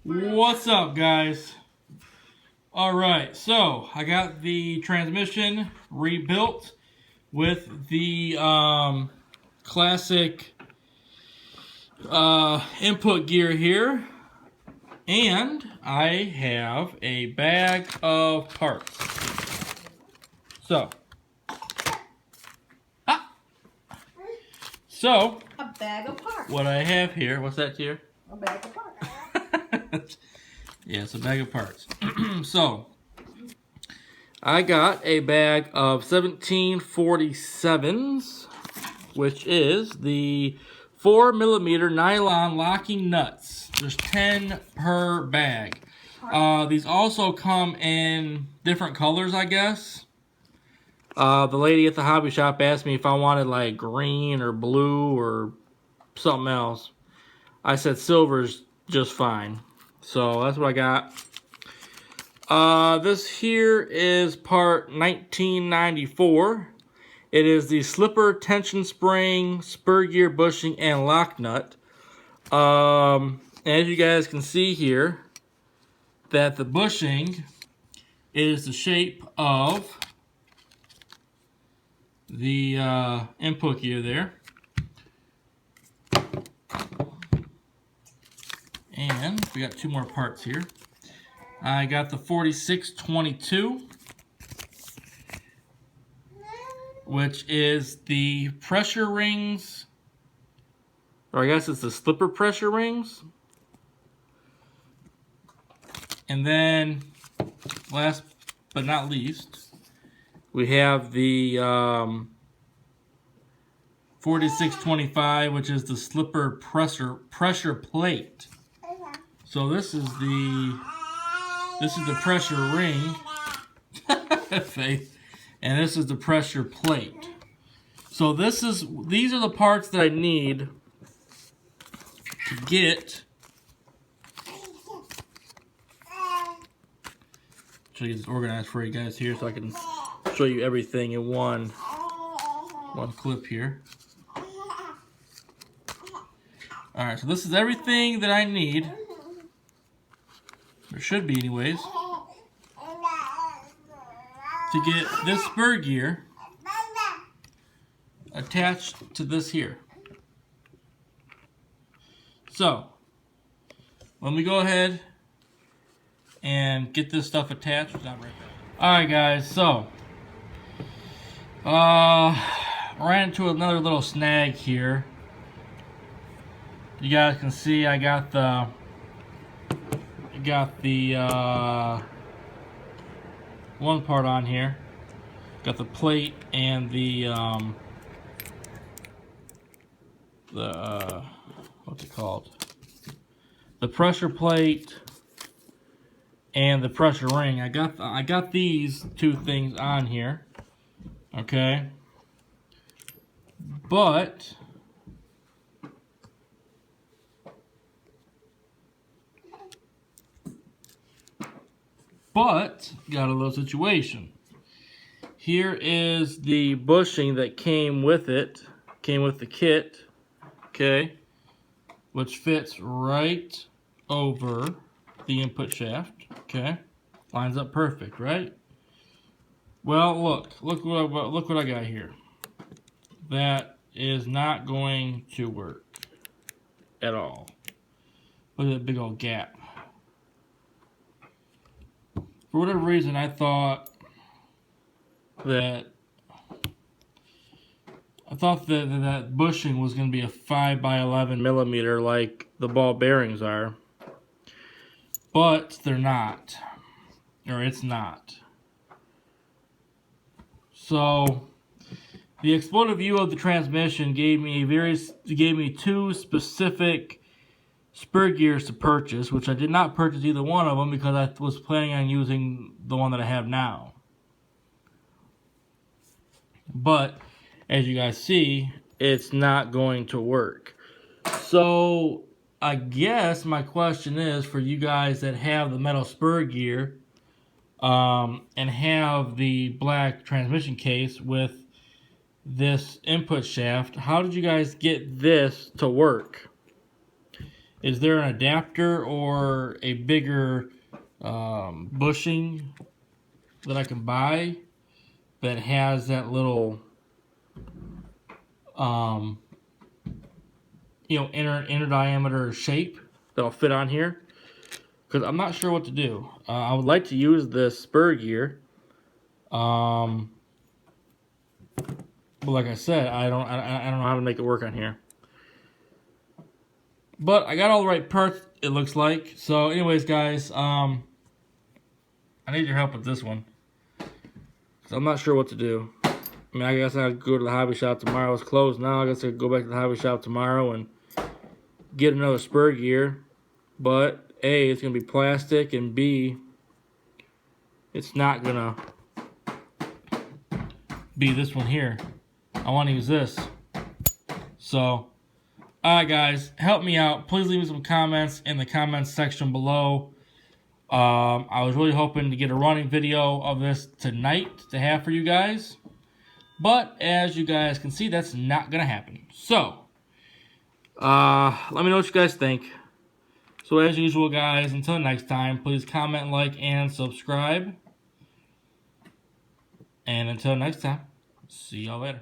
What's up, guys? Alright, so I got the transmission rebuilt with the classic input gear here, and I have a bag of parts. So, a bag of parts. What I have here, what's that, Tier? A bag of parts. Yeah, it's a bag of parts. So, I got a bag of 1747s, which is the 4mm nylon locking nuts. There's 10 per bag. These also come in different colors, I guess. The lady at the hobby shop asked me if I wanted like green or blue or something else. I said silver's just fine. So that's what I got. This here is part 1994. It is the slipper tension spring, spur gear bushing, and lock nut. As you guys can see here, that the bushing is the shape of the input gear there. And we got two more parts here. I got the 4622, which is the pressure rings, or I guess it's the slipper pressure rings. And then, last but not least, we have the 4625, which is the slipper pressure plate. So this is the pressure ring, Faith, and this is the pressure plate. So these are the parts that I need to get. Try to get this organized for you guys here, so I can show you everything in one clip here. All right, so this is everything that I need. There should be, anyways, to get this spur gear attached to this here. So, let me go ahead and get this stuff attached. Alright, guys, so ran into another little snag here. You guys can see I got the one part on here. Got the plate and the what's it called? The pressure plate and the pressure ring. I got these two things on here. Okay. But got a little situation. Here is the bushing that came with it, came with the kit, okay, which fits right over the input shaft, okay, lines up perfect, right? Well, look what I got here. That is not going to work at all. Look at that big old gap. For whatever reason, I thought that that bushing was going to be a 5x11mm like the ball bearings are, but they're not, or it's not. So the exploded view of the transmission gave me two specific spur gears to purchase, which I did not purchase either one of them because I was planning on using the one that I have now. But as you guys see, it's not going to work. So I guess my question is for you guys that have the metal spur gear and have the black transmission case with this input shaft, how did you guys get this to work? Is there an adapter or a bigger bushing that I can buy that has that little inner diameter shape that'll fit on here? Because I'm not sure what to do. I would like to use this spur gear, but like I said, I don't know how to make it work on here. But I got all the right parts, it looks like. So anyways, guys, I need your help with this one. So I'm not sure what to do. I mean, I guess I'd go to the hobby shop tomorrow. It's closed now. I guess I could go back to the hobby shop tomorrow and get another spur gear. But A, it's going to be plastic, and B, it's not going to be this one here. I want to use this. So, alright guys, help me out. Please leave me some comments in the comments section below. I was really hoping to get a running video of this tonight to have for you guys. But as you guys can see, that's not going to happen. So, let me know what you guys think. So as usual, guys, until next time, please comment, like, and subscribe. And until next time, see y'all later.